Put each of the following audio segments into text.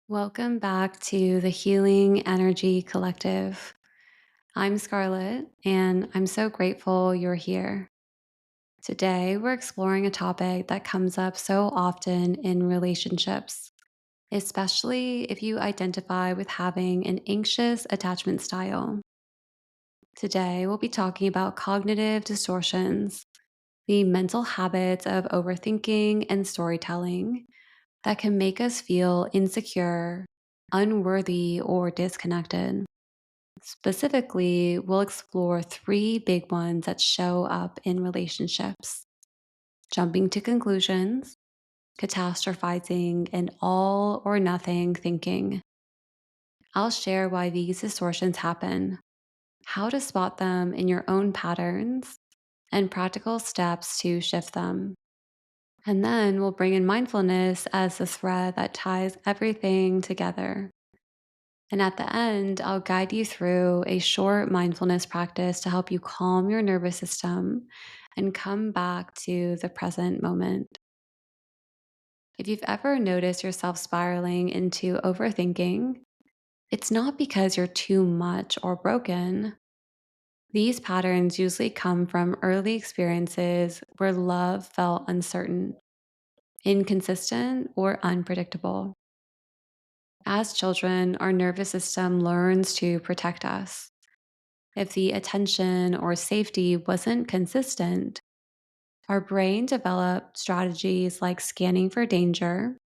Welcome back to the Healing Energy Collective. I'm Scarlett, and I'm so grateful you're here. Today, we're exploring a topic that comes up so often in relationships, especially if you identify with having an anxious attachment style. Today, we'll be talking about cognitive distortions, the mental habits of overthinking and storytelling that can make us feel insecure, unworthy, or disconnected. Specifically, we'll explore three big ones that show up in relationships: jumping to conclusions, catastrophizing, and all or nothing thinking. I'll share why these distortions happen, how to spot them in your own patterns, and practical steps to shift them. And then we'll bring in mindfulness as the thread that ties everything together. And at the end, I'll guide you through a short mindfulness practice to help you calm your nervous system and come back to the present moment. If you've ever noticed yourself spiraling into overthinking, it's not because you're too much or broken. These patterns usually come from early experiences where love felt uncertain, inconsistent, or unpredictable. As children, our nervous system learns to protect us. If the attention or safety wasn't consistent, our brain developed strategies like scanning for danger,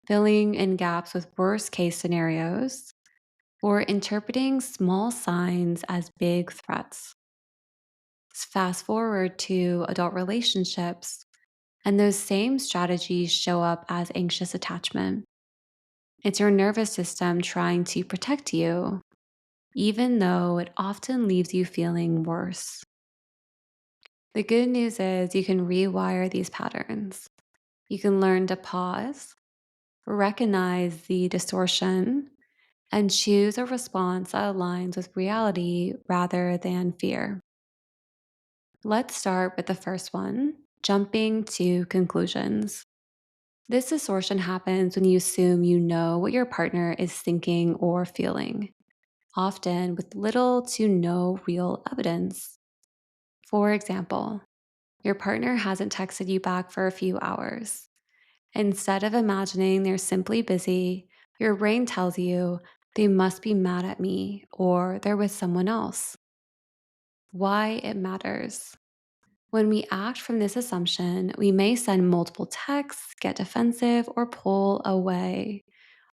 filling in gaps with worst case scenarios, or interpreting small signs as big threats. Fast forward to adult relationships, and those same strategies show up as anxious attachment. It's your nervous system trying to protect you, even though it often leaves you feeling worse. The good news is you can rewire these patterns. You can learn to pause, recognize the distortion, and choose a response that aligns with reality rather than fear. Let's start with the first one: jumping to conclusions. This distortion happens when you assume you know what your partner is thinking or feeling, often with little to no real evidence. For example, your partner hasn't texted you back for a few hours. Instead of imagining they're simply busy, your brain tells you they must be mad at me or they're with someone else. Why it matters. When we act from this assumption, we may send multiple texts, get defensive, or pull away,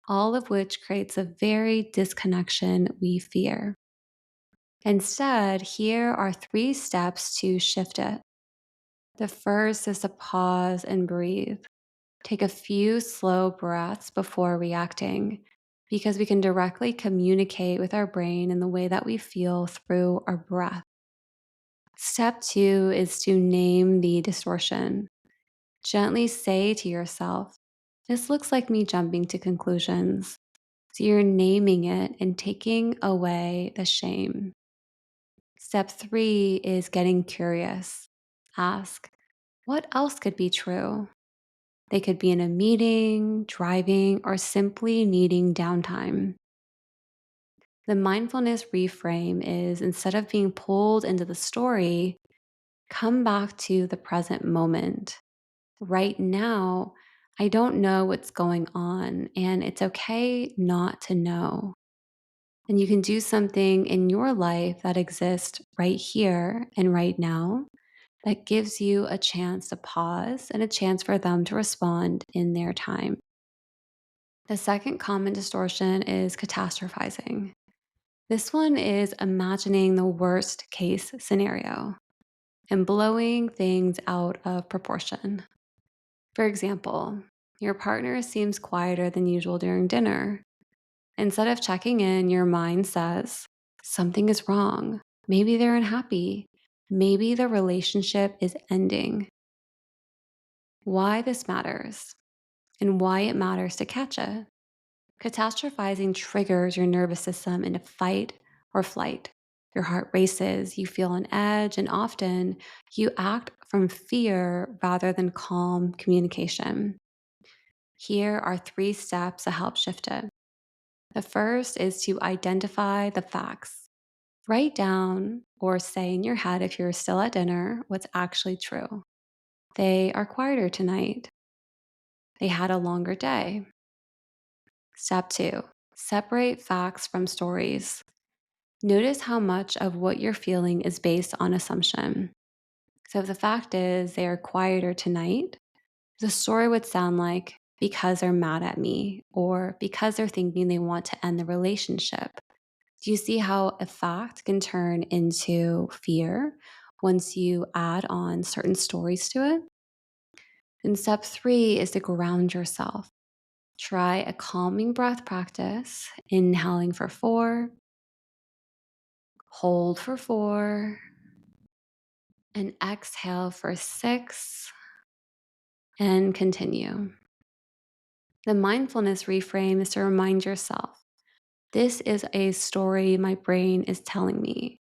all of which creates a very disconnection we fear. Instead, here are three steps to shift it. The first is to pause and breathe. Take a few slow breaths before reacting, because we can directly communicate with our brain in the way that we feel through our breath. Step two is to name the distortion. Gently say to yourself, "This looks like me jumping to conclusions." So you're naming it and taking away the shame. Step three is getting curious. Ask, what else could be true? They could be in a meeting, driving, or simply needing downtime. The mindfulness reframe is, instead of being pulled into the story, come back to the present moment. Right now, I don't know what's going on, and it's okay not to know. And you can do something in your life that exists right here and right now that gives you a chance to pause and a chance for them to respond in their time. The second common distortion is catastrophizing. This one is imagining the worst case scenario and blowing things out of proportion. For example, your partner seems quieter than usual during dinner. Instead of checking in, your mind says, something is wrong. Maybe they're unhappy. Maybe the relationship is ending. Why this matters and why it matters to catch it. Catastrophizing triggers your nervous system into fight or flight. Your heart races, you feel on edge, and often you act from fear rather than calm communication. Here are three steps to help shift it. The first is to identify the facts. Write down or say in your head, if you're still at dinner, what's actually true. They are quieter tonight. They had a longer day. Step two, separate facts from stories. Notice how much of what you're feeling is based on assumption. So if the fact is they are quieter tonight, the story would sound like because they're mad at me or because they're thinking they want to end the relationship. Do you see how a fact can turn into fear once you add on certain stories to it? And step three is to ground yourself. Try a calming breath practice, inhaling for 4, hold for 4, and exhale for 6, and continue. The mindfulness reframe is to remind yourself this is a story my brain is telling me.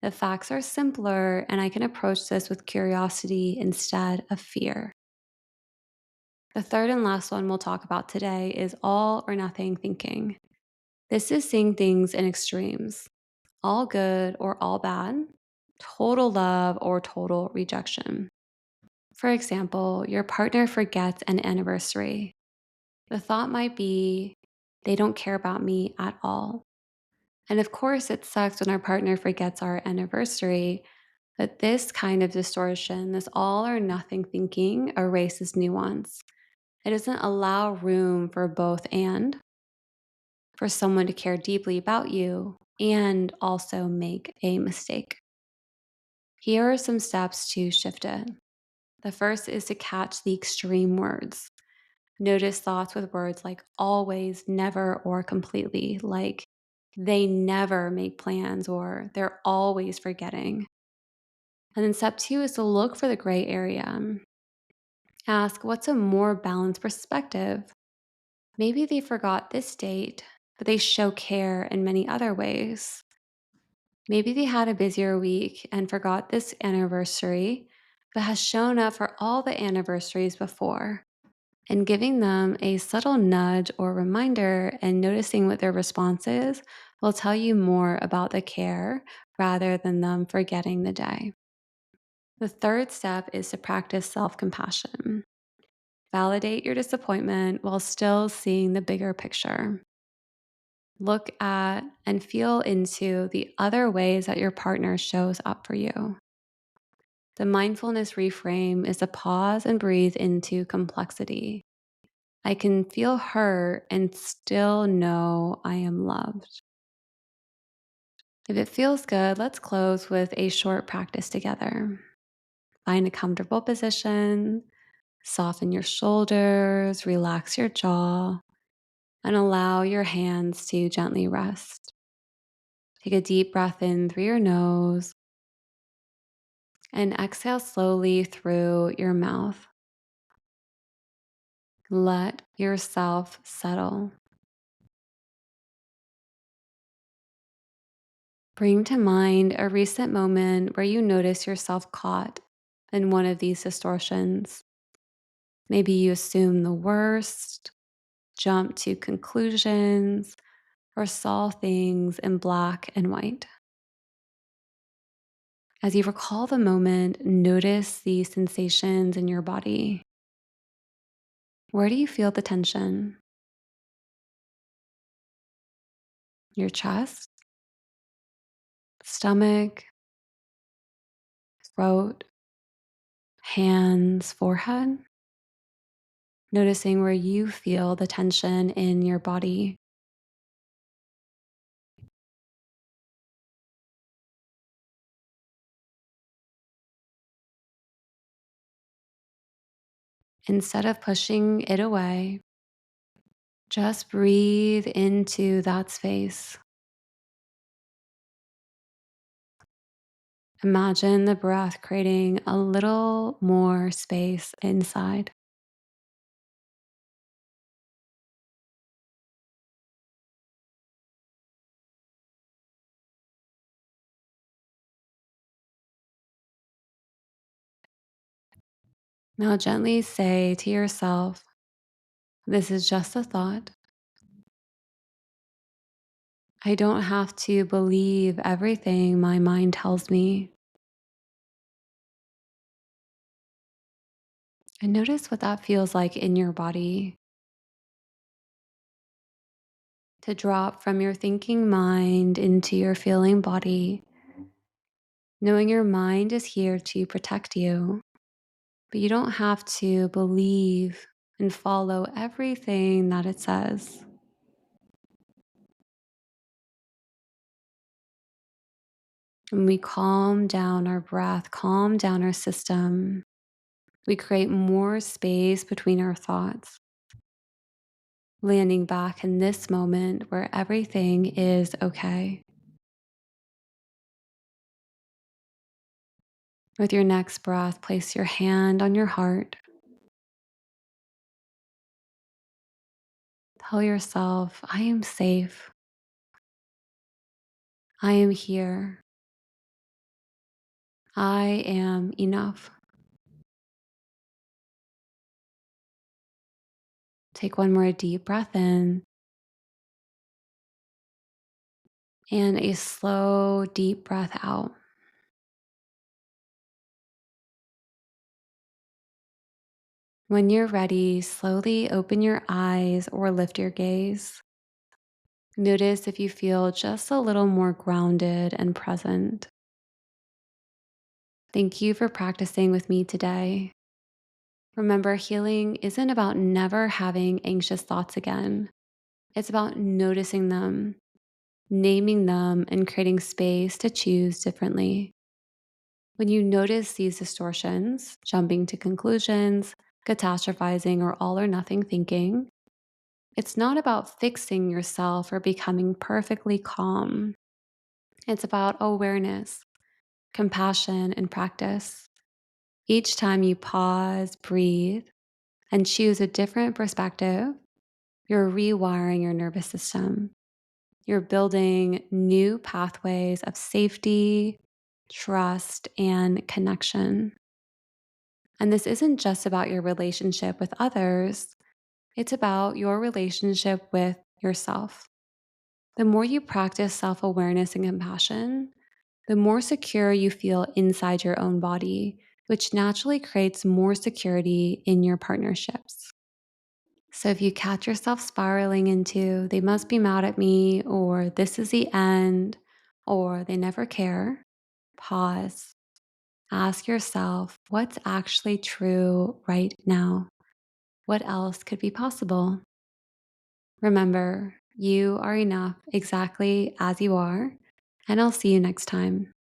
The facts are simpler, and I can approach this with curiosity instead of fear. The third and last one we'll talk about today is all or nothing thinking. This is seeing things in extremes, all good or all bad, total love or total rejection. For example, your partner forgets an anniversary. The thought might be, they don't care about me at all. And of course, it sucks when our partner forgets our anniversary, but this kind of distortion, this all or nothing thinking, erases nuance. It doesn't allow room for both and for someone to care deeply about you and also make a mistake. Here are some steps to shift it. The first is to catch the extreme words. Notice thoughts with words like always, never, or completely, like they never make plans or they're always forgetting. And then step two is to look for the gray area. Ask, what's a more balanced perspective? Maybe they forgot this date, but they show care in many other ways. Maybe they had a busier week and forgot this anniversary, but has shown up for all the anniversaries before. And giving them a subtle nudge or reminder and noticing what their response is will tell you more about the care rather than them forgetting the day. The third step is to practice self compassion. Validate your disappointment while still seeing the bigger picture. Look at and feel into the other ways that your partner shows up for you. The mindfulness reframe is to pause and breathe into complexity. I can feel hurt and still know I am loved. If it feels good, let's close with a short practice together. Find a comfortable position, soften your shoulders, relax your jaw, and allow your hands to gently rest. Take a deep breath in through your nose and exhale slowly through your mouth. Let yourself settle. Bring to mind a recent moment where you notice yourself caught in one of these distortions. Maybe you assume the worst, jump to conclusions, or saw things in black and white. As you recall the moment, notice the sensations in your body. Where do you feel the tension? Your chest, stomach, throat, hands, forehead? Noticing where you feel the tension in your body. Instead of pushing it away, just breathe into that space. Imagine the breath creating a little more space inside. Now, gently say to yourself, This is just a thought. I don't have to believe everything my mind tells me. And notice what that feels like in your body to drop from your thinking mind into your feeling body, knowing your mind is here to protect you, but you don't have to believe and follow everything that it says. When we calm down our breath, calm down our system, we create more space between our thoughts, landing back in this moment where everything is okay. With your next breath, place your hand on your heart. Tell yourself, I am safe. I am here. I am enough. Take one more deep breath in and a slow, deep breath out. When you're ready, slowly open your eyes or lift your gaze. Notice if you feel just a little more grounded and present. Thank you for practicing with me today. Remember, healing isn't about never having anxious thoughts again. It's about noticing them, naming them, and creating space to choose differently. When you notice these distortions, jumping to conclusions, catastrophizing, or all or nothing thinking, it's not about fixing yourself or becoming perfectly calm. It's about awareness, compassion, and practice. Each time you pause, breathe, and choose a different perspective, you're rewiring your nervous system. You're building new pathways of safety, trust, and connection. And this isn't just about your relationship with others, it's about your relationship with yourself. The more you practice self awareness and compassion, the more secure you feel inside your own body, which naturally creates more security in your partnerships. So if you catch yourself spiraling into, they must be mad at me, or this is the end, or they never care, pause. Ask yourself what's actually true right now. What else could be possible? Remember, you are enough exactly as you are, and I'll see you next time.